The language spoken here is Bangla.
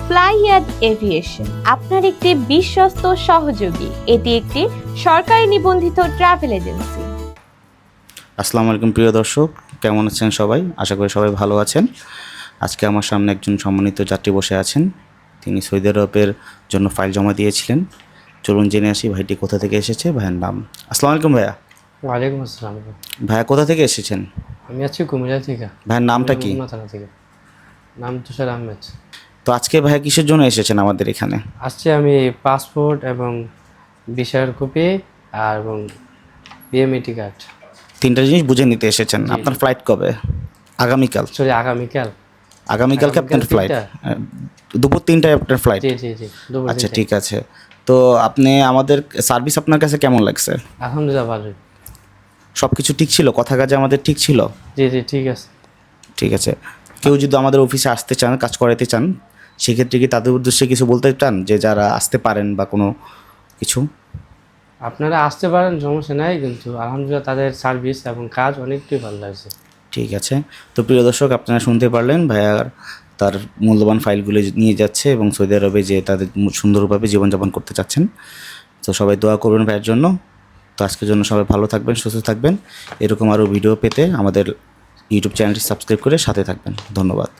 ফ্লাইয়াদ এভিয়েশন আপনার একটি বিশ্বস্ত সহযোগী। এটি একটি সরকারি নিবন্ধিত ট্রাভেল এজেন্সি। আসসালামু আলাইকুম প্রিয় দর্শক, কেমন আছেন সবাই? আশা করি সবাই ভালো আছেন। আজকে আমার সামনে একজন সম্মানিত যাত্রী বসে আছেন। তিনি সৌদি আরবের জন্য ফাইল জমা দিয়েছিলেন। চলুন জেনে আসি ভাইটি কোথা থেকে এসেছে, ভাইয়ের নাম। আসসালামু আলাইকুম ভাইয়া। ওয়ালাইকুম আসসালাম। ভাইয়া কোথা থেকে এসেছেন? আমি আছি কুমিল্লা থেকে। ভাইয়ের নামটা কি? থানা থেকে। নাম তুষার আহমেদ। তো আজকে ভাইয়া কিসের জন্য এসেছেন আমাদের এখানে? আসছে আমি পাসপোর্ট এবং ভিসার কপি আর এবং বিএমইটি কার্ড। তিনটা জিনিস বুঝে নিতে এসেছেন। জি, আপনার ফ্লাইট কবে? আগামীকাল। সরি, আগামীকাল। আগামীকালকে আপনার ফ্লাইট? 3টা? দুপুর 3টায় আপনার ফ্লাইট? জি জি জি, দুপুর আচ্ছা 3টায়। ঠিক আছে। তো আপনি আমাদের সার্ভিস আপনার কাছে কেমন লাগছে? আলহামদুলিল্লাহ ভালোই। সব কিছু ঠিক ছিল? কথা কাজে আমাদের ঠিক ছিল? জি জি, ঠিক আছে। ঠিক আছে। কেউ যদি আমাদের অফিসে আসতে চান, কাজ করাতে চান, সেক্ষেত্রে কি তাদের উদ্দেশ্যে কিছু বলতে চান, যে যারা আসতে পারেন বা কোনো কিছু? আপনারা আসতে পারেন, সমস্যা নাই, কিন্তু আলহামদুলিল্লাহ তাদের সার্ভিস এবং কাজ অনেকটাই ভালো লাগছে। ঠিক আছে। তো প্রিয় দর্শক, আপনারা শুনতে পারলেন, ভাইয়া তার মূল্যবান ফাইলগুলো নিয়ে যাচ্ছে এবং সৌদি আরবে যে তাদের সুন্দরভাবে জীবনযাপন করতে চাচ্ছেন। তো সবাই দোয়া করবেন ভাইয়ের জন্য। তো আজকের জন্য সবাই ভালো থাকবেন, সুস্থ থাকবেন। এরকম আরও ভিডিও পেতে আমাদের ইউটিউব চ্যানেলটি সাবস্ক্রাইব করে সাথে থাকবেন। ধন্যবাদ।